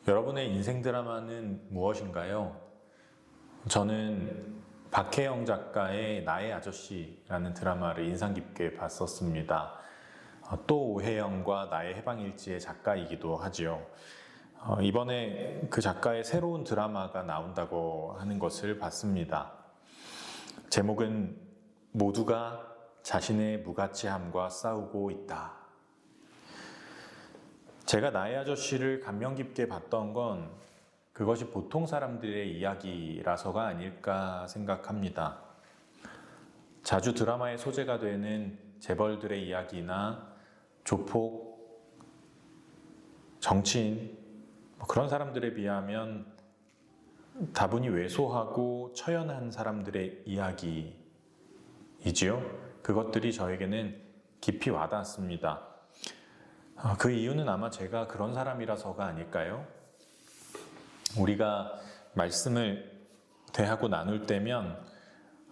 여러분의 인생 드라마는 무엇인가요? 저는 박혜영 작가의 나의 아저씨라는 드라마를 인상 깊게 봤었습니다. 또 오혜영과 나의 해방일지의 작가이기도 하지요. 이번에 그 작가의 새로운 드라마가 나온다고 하는 것을 봤습니다. 제목은 모두가 자신의 무가치함과 싸우고 있다. 제가 나의 아저씨를 감명 깊게 봤던 건 그것이 보통 사람들의 이야기라서가 아닐까 생각합니다. 자주 드라마의 소재가 되는 재벌들의 이야기나 조폭, 정치인, 그런 사람들에 비하면 다분히 왜소하고 처연한 사람들의 이야기이지요. 그것들이 저에게는 깊이 와닿았습니다. 그 이유는 아마 제가 그런 사람이라서가 아닐까요? 우리가 말씀을 대하고 나눌 때면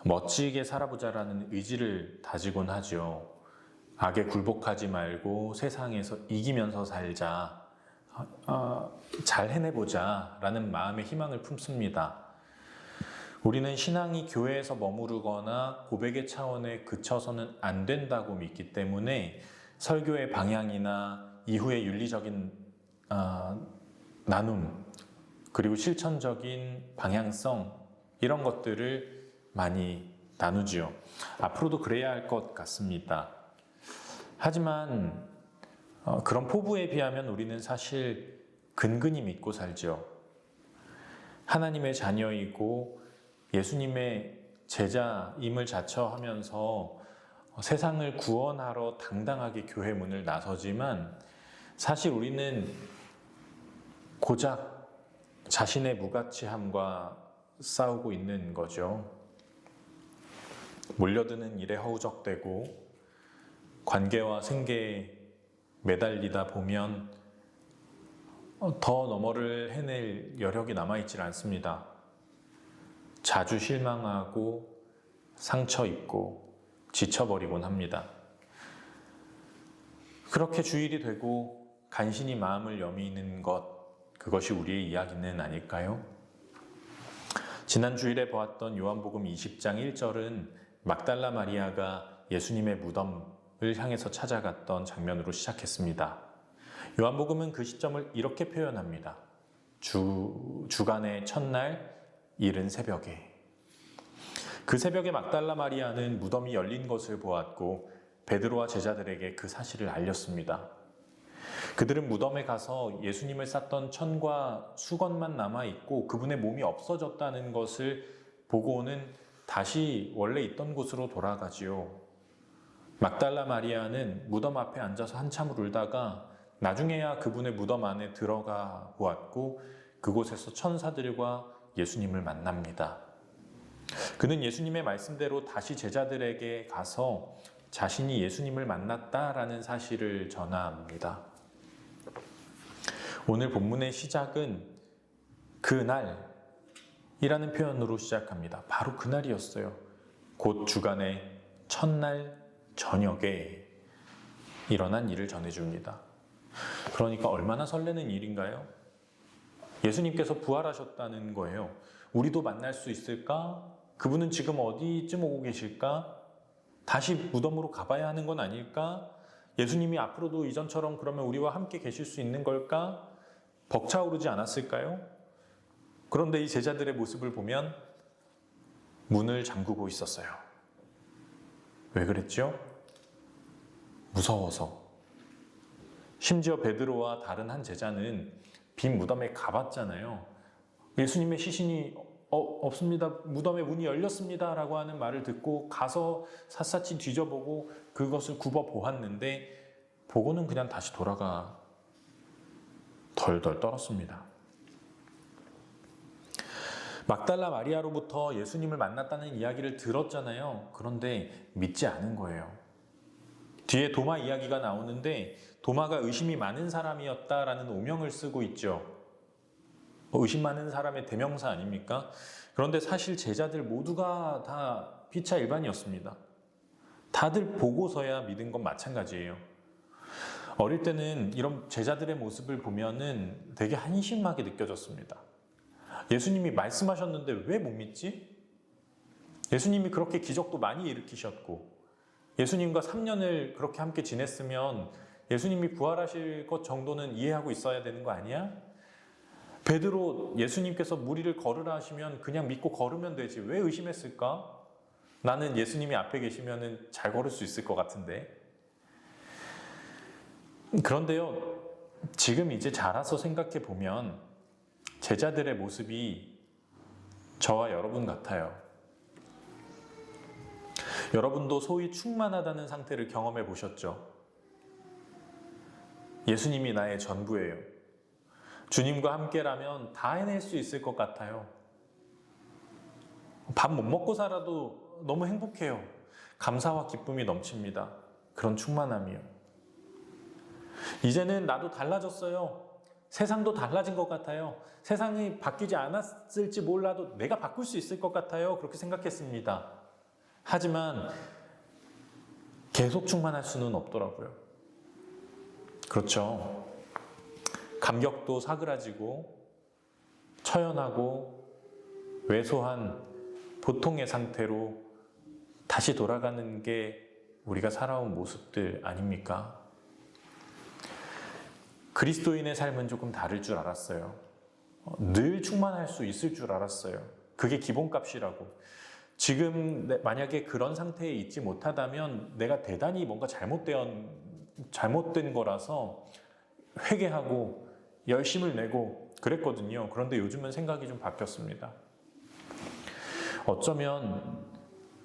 멋지게 살아보자라는 의지를 다지곤 하죠. 악에 굴복하지 말고 세상에서 이기면서 살자, 잘 해내보자 라는 마음의 희망을 품습니다. 우리는 신앙이 교회에서 머무르거나 고백의 차원에 그쳐서는 안 된다고 믿기 때문에 설교의 방향이나 이후의 윤리적인 나눔, 그리고 실천적인 방향성, 이런 것들을 많이 나누지요. 앞으로도 그래야 할 것 같습니다. 하지만 그런 포부에 비하면 우리는 사실 근근히 믿고 살죠. 하나님의 자녀이고 예수님의 제자임을 자처하면서 세상을 구원하러 당당하게 교회 문을 나서지만 사실 우리는 고작 자신의 무가치함과 싸우고 있는 거죠. 몰려드는 일에 허우적대고 관계와 생계에 매달리다 보면 더 너머를 해낼 여력이 남아있질 않습니다. 자주 실망하고 상처 입고 지쳐버리곤 합니다. 그렇게 주일이 되고 간신히 마음을 여미는 것, 그것이 우리의 이야기는 아닐까요? 지난 주일에 보았던 요한복음 20장 1절은 막달라 마리아가 예수님의 무덤을 향해서 찾아갔던 장면으로 시작했습니다. 요한복음은 그 시점을 이렇게 표현합니다. 주간의 첫날 이른 새벽에. 그 새벽에 막달라 마리아는 무덤이 열린 것을 보았고 베드로와 제자들에게 그 사실을 알렸습니다. 그들은 무덤에 가서 예수님을 쌌던 천과 수건만 남아있고 그분의 몸이 없어졌다는 것을 보고는 다시 원래 있던 곳으로 돌아가지요. 막달라 마리아는 무덤 앞에 앉아서 한참을 울다가 나중에야 그분의 무덤 안에 들어가 보았고 그곳에서 천사들과 예수님을 만납니다. 그는 예수님의 말씀대로 다시 제자들에게 가서 자신이 예수님을 만났다라는 사실을 전합니다. 오늘 본문의 시작은 그날이라는 표현으로 시작합니다. 바로 그날이었어요. 곧 주간의 첫날 저녁에 일어난 일을 전해줍니다. 그러니까 얼마나 설레는 일인가요? 예수님께서 부활하셨다는 거예요. 우리도 만날 수 있을까? 그분은 지금 어디쯤 오고 계실까? 다시 무덤으로 가봐야 하는 건 아닐까? 예수님이 앞으로도 이전처럼 그러면 우리와 함께 계실 수 있는 걸까? 벅차오르지 않았을까요? 그런데 이 제자들의 모습을 보면 문을 잠그고 있었어요. 왜 그랬죠? 무서워서. 심지어 베드로와 다른 한 제자는 빈 무덤에 가봤잖아요. 예수님의 시신이 없습니다. 무덤의 문이 열렸습니다. 라고 하는 말을 듣고 가서 샅샅이 뒤져보고 그것을 굽어 보았는데 보고는 그냥 다시 돌아가 덜덜 떨었습니다. 막달라 마리아로부터 예수님을 만났다는 이야기를 들었잖아요. 그런데 믿지 않은 거예요. 뒤에 도마 이야기가 나오는데 도마가 의심이 많은 사람이었다라는 오명을 쓰고 있죠. 의심 많은 사람의 대명사 아닙니까? 그런데 사실 제자들 모두가 다 피차 일반이었습니다. 다들 보고서야 믿은 건 마찬가지예요. 어릴 때는 이런 제자들의 모습을 보면은 되게 한심하게 느껴졌습니다. 예수님이 말씀하셨는데 왜 못 믿지? 예수님이 그렇게 기적도 많이 일으키셨고 예수님과 3년을 그렇게 함께 지냈으면 예수님이 부활하실 것 정도는 이해하고 있어야 되는 거 아니야? 베드로 예수님께서 물 위를 걸으라 하시면 그냥 믿고 걸으면 되지 왜 의심했을까? 나는 예수님이 앞에 계시면 잘 걸을 수 있을 것 같은데. 그런데요, 지금 이제 자라서 생각해 보면 제자들의 모습이 저와 여러분 같아요. 여러분도 소위 충만하다는 상태를 경험해 보셨죠? 예수님이 나의 전부예요. 주님과 함께라면 다 해낼 수 있을 것 같아요. 밥 못 먹고 살아도 너무 행복해요. 감사와 기쁨이 넘칩니다. 그런 충만함이요. 이제는 나도 달라졌어요. 세상도 달라진 것 같아요. 세상이 바뀌지 않았을지 몰라도 내가 바꿀 수 있을 것 같아요. 그렇게 생각했습니다. 하지만 계속 충만할 수는 없더라고요. 그렇죠. 감격도 사그라지고 처연하고 왜소한 보통의 상태로 다시 돌아가는 게 우리가 살아온 모습들 아닙니까? 그리스도인의 삶은 조금 다를 줄 알았어요. 늘 충만할 수 있을 줄 알았어요. 그게 기본값이라고. 지금 만약에 그런 상태에 있지 못하다면 내가 대단히 뭔가 잘못된 거라서 회개하고 열심을 내고 그랬거든요. 그런데 요즘은 생각이 좀 바뀌었습니다. 어쩌면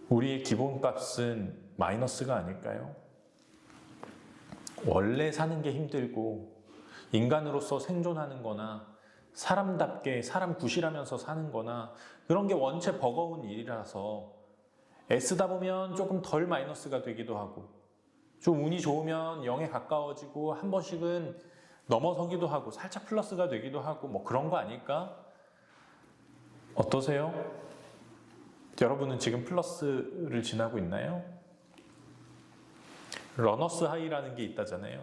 우리의 기본값은 마이너스가 아닐까요? 원래 사는 게 힘들고 인간으로서 생존하는 거나 사람답게 사람 구실하면서 사는 거나 그런 게 원체 버거운 일이라서 애쓰다 보면 조금 덜 마이너스가 되기도 하고 좀 운이 좋으면 0에 가까워지고 한 번씩은 넘어서기도 하고 살짝 플러스가 되기도 하고 뭐 그런 거 아닐까? 어떠세요? 여러분은 지금 플러스를 지나고 있나요? 러너스 하이라는 게 있다잖아요.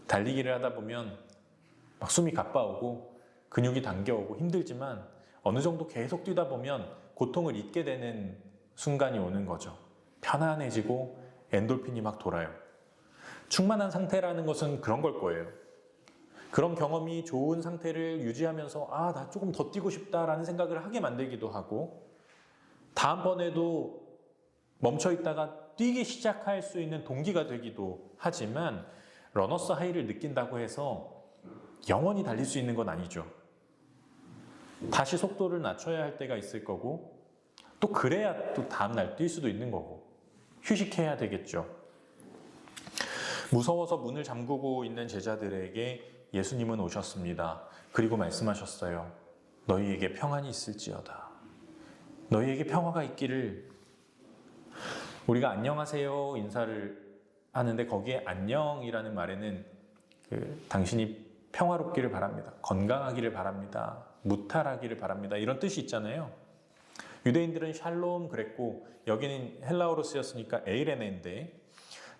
달리기를 하다 보면 막 숨이 가빠오고 근육이 당겨오고 힘들지만 어느 정도 계속 뛰다 보면 고통을 잊게 되는 순간이 오는 거죠. 편안해지고 엔돌핀이 막 돌아요. 충만한 상태라는 것은 그런 걸 거예요. 그런 경험이 좋은 상태를 유지하면서 나 조금 더 뛰고 싶다라는 생각을 하게 만들기도 하고 다음번에도 멈춰있다가 뛰기 시작할 수 있는 동기가 되기도 하지만 러너스 하이를 느낀다고 해서 영원히 달릴 수 있는 건 아니죠. 다시 속도를 낮춰야 할 때가 있을 거고 또 그래야 또 다음날 뛸 수도 있는 거고 휴식해야 되겠죠. 무서워서 문을 잠그고 있는 제자들에게 예수님은 오셨습니다. 그리고 말씀하셨어요. 너희에게 평안이 있을지어다. 너희에게 평화가 있기를. 우리가 안녕하세요 인사를 하는데 거기에 안녕이라는 말에는 당신이 평화롭기를 바랍니다. 건강하기를 바랍니다. 무탈하기를 바랍니다. 이런 뜻이 있잖아요. 유대인들은 샬롬 그랬고 여기는 헬라어로 쓰였으니까 에이레네인데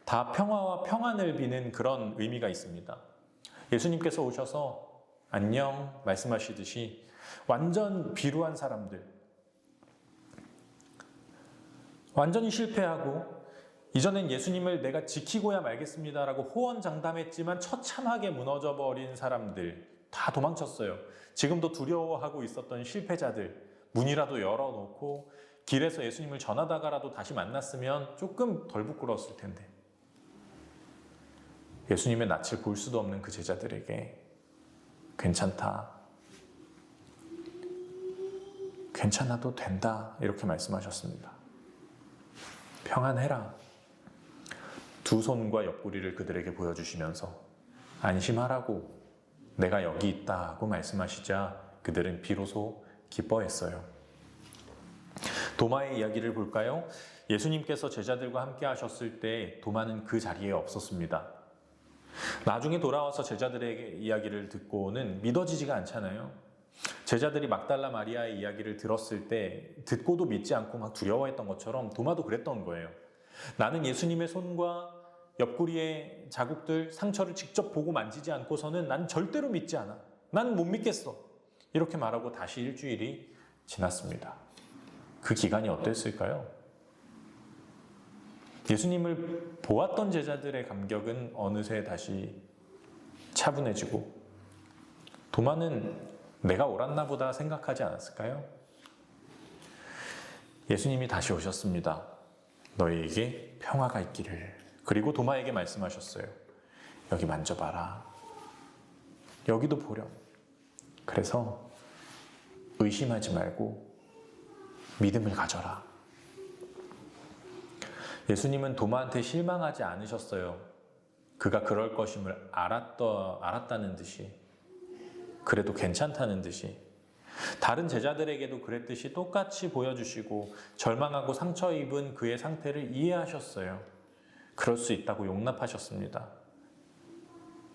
다 평화와 평안을 비는 그런 의미가 있습니다. 예수님께서 오셔서 안녕 말씀하시듯이 완전 비루한 사람들, 완전히 실패하고 이전엔 예수님을 내가 지키고야 말겠습니다라고 호언장담했지만 처참하게 무너져버린 사람들 다 도망쳤어요. 지금도 두려워하고 있었던 실패자들 문이라도 열어놓고 길에서 예수님을 전하다가라도 다시 만났으면 조금 덜 부끄러웠을 텐데 예수님의 낯을 볼 수도 없는 그 제자들에게 괜찮다, 괜찮아도 된다 이렇게 말씀하셨습니다. 평안해라. 두 손과 옆구리를 그들에게 보여주시면서 안심하라고 내가 여기 있다고 말씀하시자 그들은 비로소 기뻐했어요. 도마의 이야기를 볼까요? 예수님께서 제자들과 함께 하셨을 때 도마는 그 자리에 없었습니다. 나중에 돌아와서 제자들의 이야기를 듣고는 믿어지지가 않잖아요. 제자들이 막달라 마리아의 이야기를 들었을 때 듣고도 믿지 않고 막 두려워했던 것처럼 도마도 그랬던 거예요. 나는 예수님의 손과 옆구리의 자국들, 상처를 직접 보고 만지지 않고서는 난 절대로 믿지 않아. 난 못 믿겠어. 이렇게 말하고 다시 일주일이 지났습니다. 그 기간이 어땠을까요? 예수님을 보았던 제자들의 감격은 어느새 다시 차분해지고 도마는 내가 옳았나 보다 생각하지 않았을까요? 예수님이 다시 오셨습니다. 너희에게 평화가 있기를. 그리고 도마에게 말씀하셨어요. 여기 만져봐라. 여기도 보렴. 그래서 의심하지 말고 믿음을 가져라. 예수님은 도마한테 실망하지 않으셨어요. 그가 그럴 것임을 알았다는 듯이, 그래도 괜찮다는 듯이, 다른 제자들에게도 그랬듯이 똑같이 보여주시고 절망하고 상처 입은 그의 상태를 이해하셨어요. 그럴 수 있다고 용납하셨습니다.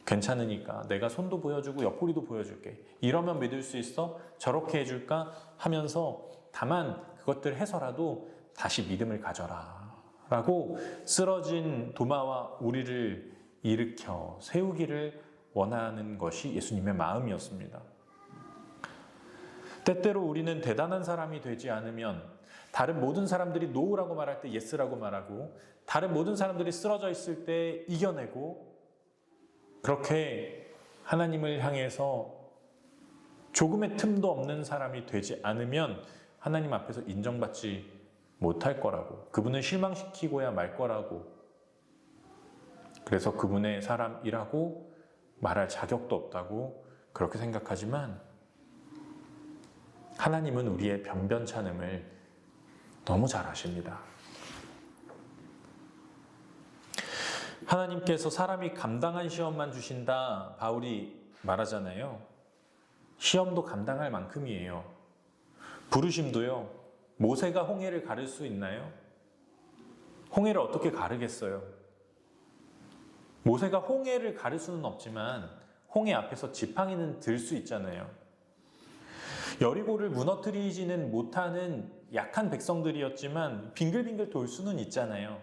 괜찮으니까 내가 손도 보여주고 옆구리도 보여줄게. 이러면 믿을 수 있어? 저렇게 해줄까? 하면서 다만 그것들 해서라도 다시 믿음을 가져라 라고 쓰러진 도마와 우리를 일으켜 세우기를 원하는 것이 예수님의 마음이었습니다. 때때로 우리는 대단한 사람이 되지 않으면 다른 모든 사람들이 노라고 말할 때 예스라고 말하고, 다른 모든 사람들이 쓰러져 있을 때 이겨내고, 그렇게 하나님을 향해서 조금의 틈도 없는 사람이 되지 않으면 하나님 앞에서 인정받지 못할 거라고, 그분을 실망시키고야 말 거라고, 그래서 그분의 사람이라고 말할 자격도 없다고 그렇게 생각하지만, 하나님은 우리의 변변찮음을 너무 잘 아십니다. 하나님께서 사람이 감당한 시험만 주신다, 바울이 말하잖아요. 시험도 감당할 만큼이에요. 부르심도요. 모세가 홍해를 가를 수 있나요? 홍해를 어떻게 가르겠어요? 모세가 홍해를 가를 수는 없지만 홍해 앞에서 지팡이는 들 수 있잖아요. 여리고를 무너뜨리지는 못하는 약한 백성들이었지만 빙글빙글 돌 수는 있잖아요.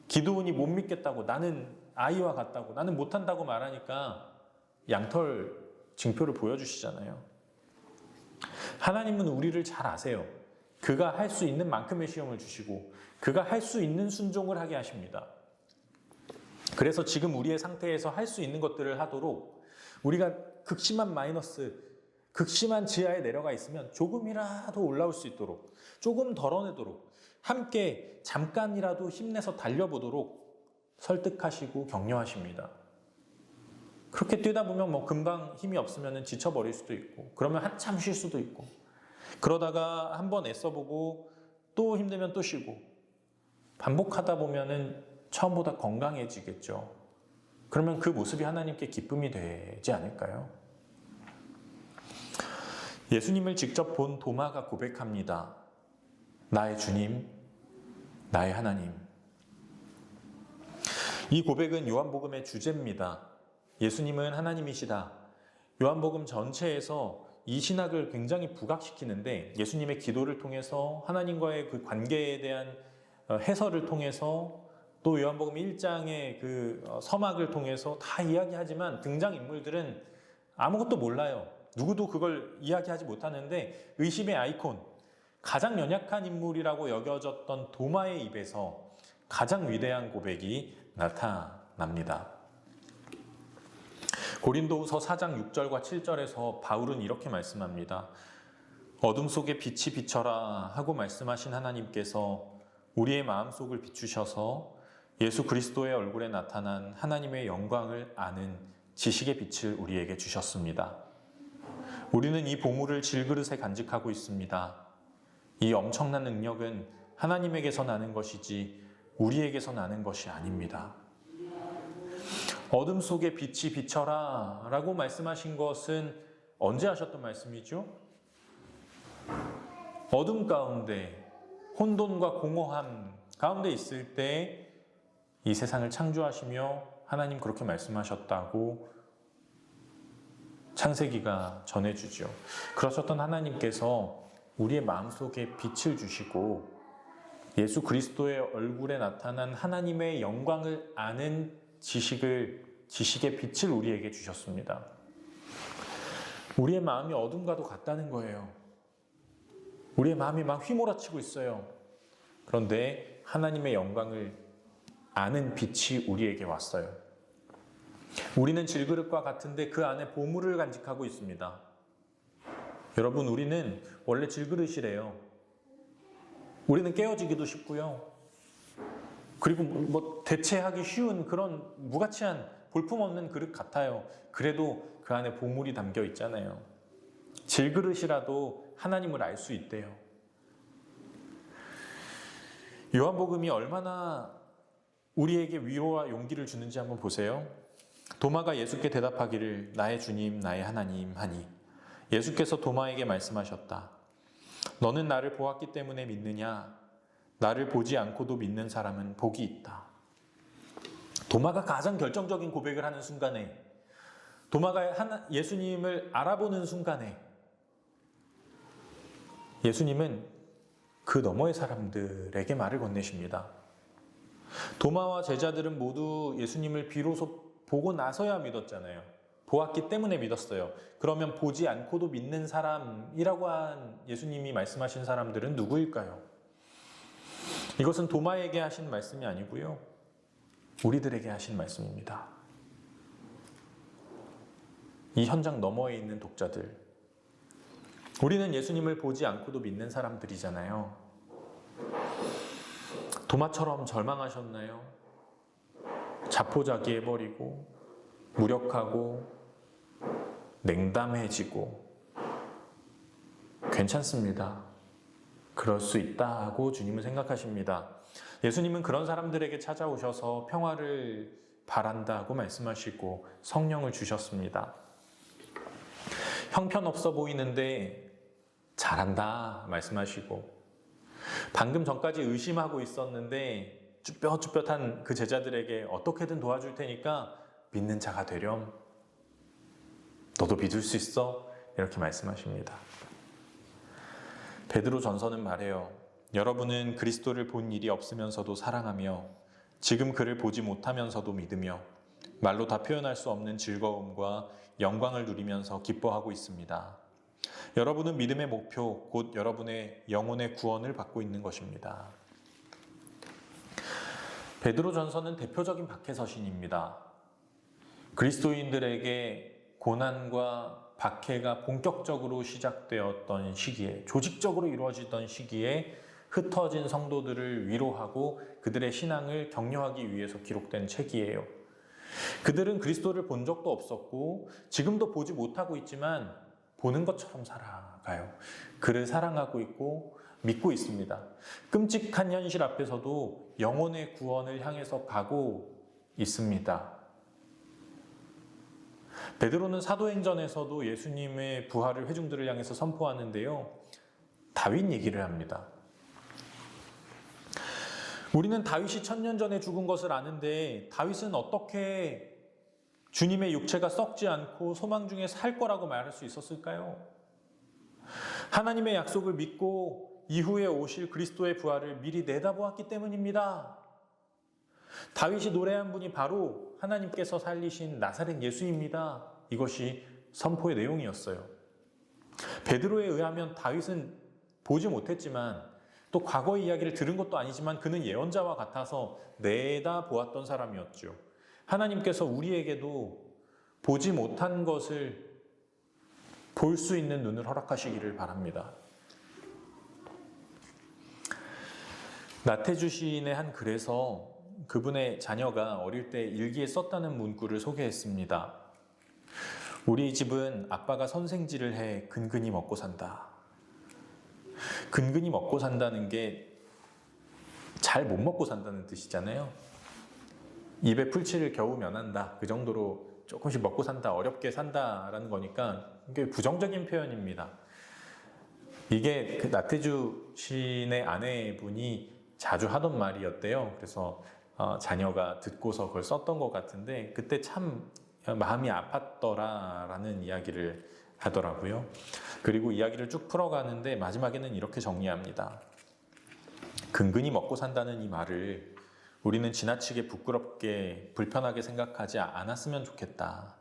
기드온이 못 믿겠다고, 나는 아이와 같다고, 나는 못한다고 말하니까 양털 징표를 보여주시잖아요. 하나님은 우리를 잘 아세요. 그가 할 수 있는 만큼의 시험을 주시고 그가 할 수 있는 순종을 하게 하십니다. 그래서 지금 우리의 상태에서 할 수 있는 것들을 하도록, 우리가 극심한 마이너스, 극심한 지하에 내려가 있으면 조금이라도 올라올 수 있도록, 조금 덜어내도록, 함께 잠깐이라도 힘내서 달려보도록 설득하시고 격려하십니다. 그렇게 뛰다 보면 금방 힘이 없으면 지쳐버릴 수도 있고, 그러면 한참 쉴 수도 있고, 그러다가 한번 애써보고 또 힘들면 또 쉬고, 반복하다 보면은 처음보다 건강해지겠죠. 그러면 그 모습이 하나님께 기쁨이 되지 않을까요? 예수님을 직접 본 도마가 고백합니다. 나의 주님, 나의 하나님. 이 고백은 요한복음의 주제입니다. 예수님은 하나님이시다. 요한복음 전체에서 이 신학을 굉장히 부각시키는데, 예수님의 기도를 통해서 하나님과의 그 관계에 대한 해설을 통해서, 또 요한복음 1장의 그 서막을 통해서 다 이야기하지만 등장인물들은 아무것도 몰라요. 누구도 그걸 이야기하지 못하는데, 의심의 아이콘, 가장 연약한 인물이라고 여겨졌던 도마의 입에서 가장 위대한 고백이 나타납니다. 고린도후서 4장 6절과 7절에서 바울은 이렇게 말씀합니다. 어둠 속에 빛이 비쳐라 하고 말씀하신 하나님께서 우리의 마음속을 비추셔서 예수 그리스도의 얼굴에 나타난 하나님의 영광을 아는 지식의 빛을 우리에게 주셨습니다. 우리는 이 보물을 질그릇에 간직하고 있습니다. 이 엄청난 능력은 하나님에게서 나는 것이지 우리에게서 나는 것이 아닙니다. 어둠 속에 빛이 비쳐라 라고 말씀하신 것은 언제 하셨던 말씀이죠? 어둠 가운데, 혼돈과 공허함 가운데 있을 때 이 세상을 창조하시며 하나님 그렇게 말씀하셨다고 창세기가 전해주죠. 그러셨던 하나님께서 우리의 마음속에 빛을 주시고 예수 그리스도의 얼굴에 나타난 하나님의 영광을 아는 지식의 빛을 우리에게 주셨습니다. 우리의 마음이 어둠과도 같다는 거예요. 우리의 마음이 막 휘몰아치고 있어요. 그런데 하나님의 영광을 아는 빛이 우리에게 왔어요. 우리는 질그릇과 같은데 그 안에 보물을 간직하고 있습니다. 여러분, 우리는 원래 질그릇이래요. 우리는 깨어지기도 쉽고요. 그리고 대체하기 쉬운 그런 무가치한 볼품없는 그릇 같아요. 그래도 그 안에 보물이 담겨 있잖아요. 질그릇이라도 하나님을 알 수 있대요. 요한복음이 얼마나 우리에게 위로와 용기를 주는지 한번 보세요. 도마가 예수께 대답하기를 나의 주님, 나의 하나님 하니 예수께서 도마에게 말씀하셨다. 너는 나를 보았기 때문에 믿느냐? 나를 보지 않고도 믿는 사람은 복이 있다. 도마가 가장 결정적인 고백을 하는 순간에, 도마가 예수님을 알아보는 순간에 예수님은 그 너머의 사람들에게 말을 건네십니다. 도마와 제자들은 모두 예수님을 비로소 보고 나서야 믿었잖아요. 보았기 때문에 믿었어요. 그러면 보지 않고도 믿는 사람이라고 한 예수님이 말씀하신 사람들은 누구일까요? 이것은 도마에게 하신 말씀이 아니고요. 우리들에게 하신 말씀입니다. 이 현장 너머에 있는 독자들. 우리는 예수님을 보지 않고도 믿는 사람들이잖아요. 도마처럼 절망하셨나요? 자포자기해버리고 무력하고 냉담해지고 괜찮습니다. 그럴 수 있다 하고 주님은 생각하십니다. 예수님은 그런 사람들에게 찾아오셔서 평화를 바란다고 말씀하시고 성령을 주셨습니다. 형편없어 보이는데 잘한다 말씀하시고 방금 전까지 의심하고 있었는데 쭈뼛쭈뼛한 그 제자들에게 어떻게든 도와줄 테니까 믿는 자가 되렴. 너도 믿을 수 있어? 이렇게 말씀하십니다. 베드로 전서는 말해요. 여러분은 그리스도를 본 일이 없으면서도 사랑하며 지금 그를 보지 못하면서도 믿으며 말로 다 표현할 수 없는 즐거움과 영광을 누리면서 기뻐하고 있습니다. 여러분은 믿음의 목표, 곧 여러분의 영혼의 구원을 받고 있는 것입니다. 베드로 전서는 대표적인 박해서신입니다. 그리스도인들에게 고난과 박해가 본격적으로 시작되었던 시기에, 조직적으로 이루어지던 시기에 흩어진 성도들을 위로하고 그들의 신앙을 격려하기 위해서 기록된 책이에요. 그들은 그리스도를 본 적도 없었고 지금도 보지 못하고 있지만 보는 것처럼 살아가요. 그를 사랑하고 있고 믿고 있습니다. 끔찍한 현실 앞에서도 영혼의 구원을 향해서 가고 있습니다. 베드로는 사도행전에서도 예수님의 부활을 회중들을 향해서 선포하는데요. 다윗 얘기를 합니다. 우리는 다윗이 1000년 전에 죽은 것을 아는데 다윗은 어떻게 주님의 육체가 썩지 않고 소망 중에 살 거라고 말할 수 있었을까요? 하나님의 약속을 믿고 이후에 오실 그리스도의 부활을 미리 내다보았기 때문입니다. 다윗이 노래한 분이 바로 하나님께서 살리신 나사렛 예수입니다. 이것이 선포의 내용이었어요. 베드로에 의하면 다윗은 보지 못했지만 또 과거의 이야기를 들은 것도 아니지만 그는 예언자와 같아서 내다보았던 사람이었죠. 하나님께서 우리에게도 보지 못한 것을 볼 수 있는 눈을 허락하시기를 바랍니다. 나태주 시인의 한 글에서 그분의 자녀가 어릴 때 일기에 썼다는 문구를 소개했습니다. 우리 집은 아빠가 선생질을 해 근근히 먹고 산다. 근근히 먹고 산다는 게 잘 못 먹고 산다는 뜻이잖아요. 입에 풀칠을 겨우 면한다. 그 정도로 조금씩 먹고 산다, 어렵게 산다라는 거니까 이게 부정적인 표현입니다. 이게 그 나태주 시인의 아내분이 자주 하던 말이었대요. 그래서 자녀가 듣고서 그걸 썼던 것 같은데 그때 참 마음이 아팠더라라는 이야기를 하더라고요. 그리고 이야기를 쭉 풀어가는데 마지막에는 이렇게 정리합니다. 근근히 먹고 산다는 이 말을 우리는 지나치게 부끄럽게 불편하게 생각하지 않았으면 좋겠다.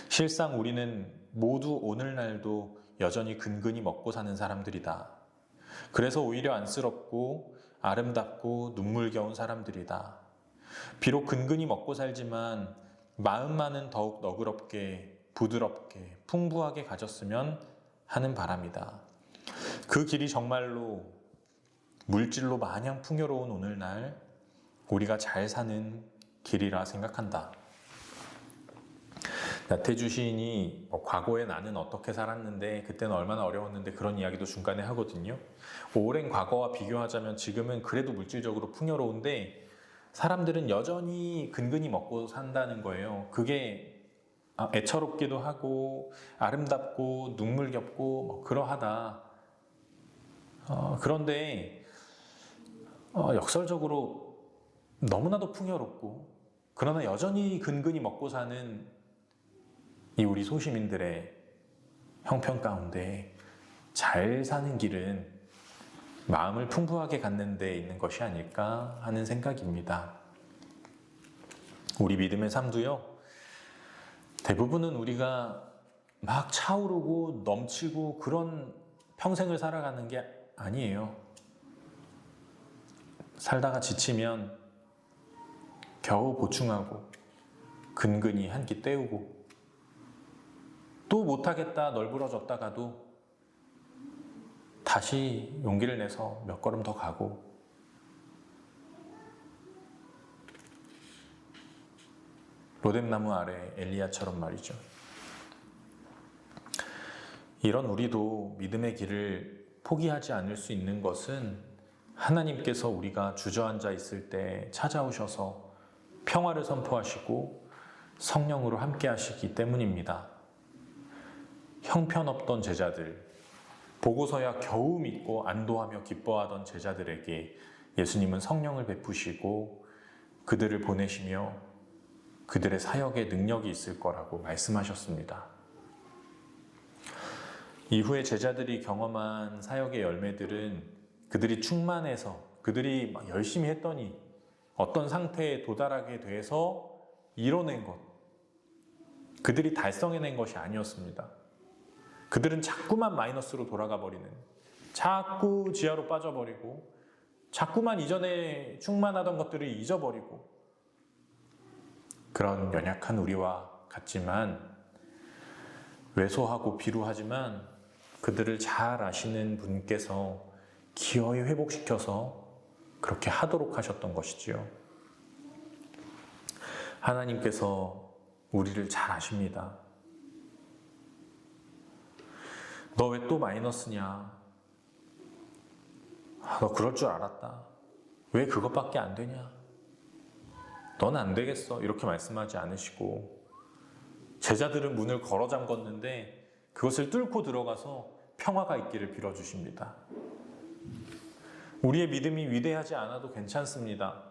실상 우리는 모두 오늘날도 여전히 근근히 먹고 사는 사람들이다. 그래서 오히려 안쓰럽고 아름답고 눈물겨운 사람들이다. 비록 근근히 먹고 살지만 마음만은 더욱 너그럽게, 부드럽게, 풍부하게 가졌으면 하는 바람이다. 그 길이 정말로 물질로 마냥 풍요로운 오늘날 우리가 잘 사는 길이라 생각한다. 나태주 시인이 과거에 나는 어떻게 살았는데 그때는 얼마나 어려웠는데 그런 이야기도 중간에 하거든요. 오랜 과거와 비교하자면 지금은 그래도 물질적으로 풍요로운데 사람들은 여전히 근근히 먹고 산다는 거예요. 그게 애처롭기도 하고 아름답고 눈물겹고 그러하다. 그런데 역설적으로 너무나도 풍요롭고 그러나 여전히 근근히 먹고 사는 이 우리 소시민들의 형편 가운데 잘 사는 길은 마음을 풍부하게 갖는 데 있는 것이 아닐까 하는 생각입니다. 우리 믿음의 삶도요, 대부분은 우리가 막 차오르고 넘치고 그런 평생을 살아가는 게 아니에요. 살다가 지치면 겨우 보충하고 근근히 한 끼 때우고 또 못하겠다 널브러졌다가도 다시 용기를 내서 몇 걸음 더 가고 로뎀나무 아래 엘리야처럼 말이죠. 이런 우리도 믿음의 길을 포기하지 않을 수 있는 것은 하나님께서 우리가 주저앉아 있을 때 찾아오셔서 평화를 선포하시고 성령으로 함께 하시기 때문입니다. 형편없던 제자들, 보고서야 겨우 믿고 안도하며 기뻐하던 제자들에게 예수님은 성령을 베푸시고 그들을 보내시며 그들의 사역에 능력이 있을 거라고 말씀하셨습니다. 이후에 제자들이 경험한 사역의 열매들은 그들이 충만해서 그들이 막 열심히 했더니 어떤 상태에 도달하게 돼서 이뤄낸 것, 그들이 달성해낸 것이 아니었습니다. 그들은 자꾸만 마이너스로 돌아가 버리는, 자꾸 지하로 빠져버리고 자꾸만 이전에 충만하던 것들을 잊어버리고 그런 연약한 우리와 같지만 왜소하고 비루하지만 그들을 잘 아시는 분께서 기어이 회복시켜서 그렇게 하도록 하셨던 것이지요. 하나님께서 우리를 잘 아십니다. 너 왜 또 마이너스냐? 너 그럴 줄 알았다. 왜 그것밖에 안 되냐? 넌 안 되겠어. 이렇게 말씀하지 않으시고 제자들은 문을 걸어 잠궜는데 그것을 뚫고 들어가서 평화가 있기를 빌어주십니다. 우리의 믿음이 위대하지 않아도 괜찮습니다.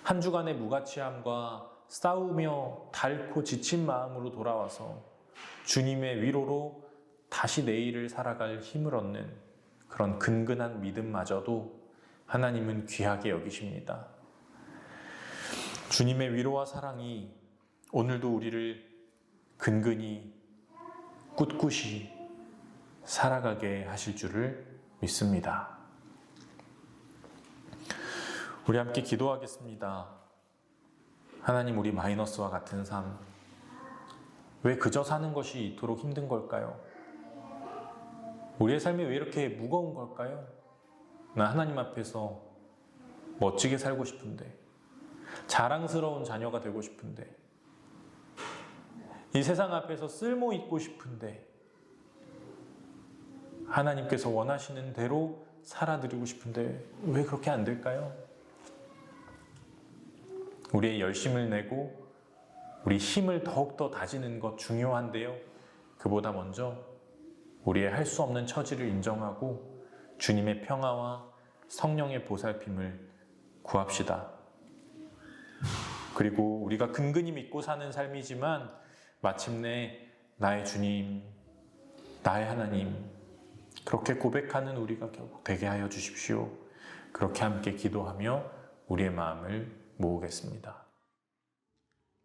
한 주간의 무가치함과 싸우며 닳고 지친 마음으로 돌아와서 주님의 위로로 다시 내일을 살아갈 힘을 얻는 그런 근근한 믿음마저도 하나님은 귀하게 여기십니다. 주님의 위로와 사랑이 오늘도 우리를 근근히 꿋꿋이 살아가게 하실 줄을 믿습니다. 우리 함께 기도하겠습니다. 하나님, 우리 마이너스와 같은 삶, 왜 그저 사는 것이 이토록 힘든 걸까요? 우리의 삶이 왜 이렇게 무거운 걸까요? 나 하나님 앞에서 멋지게 살고 싶은데, 자랑스러운 자녀가 되고 싶은데, 이 세상 앞에서 쓸모 있고 싶은데, 하나님께서 원하시는 대로 살아드리고 싶은데 왜 그렇게 안 될까요? 우리의 열심을 내고 우리 힘을 더욱더 다지는 것 중요한데요. 그보다 먼저 우리의 할 수 없는 처지를 인정하고 주님의 평화와 성령의 보살핌을 구합시다. 그리고 우리가 근근히 믿고 사는 삶이지만 마침내 나의 주님, 나의 하나님, 그렇게 고백하는 우리가 결국 되게 하여 주십시오. 그렇게 함께 기도하며 우리의 마음을 모으겠습니다.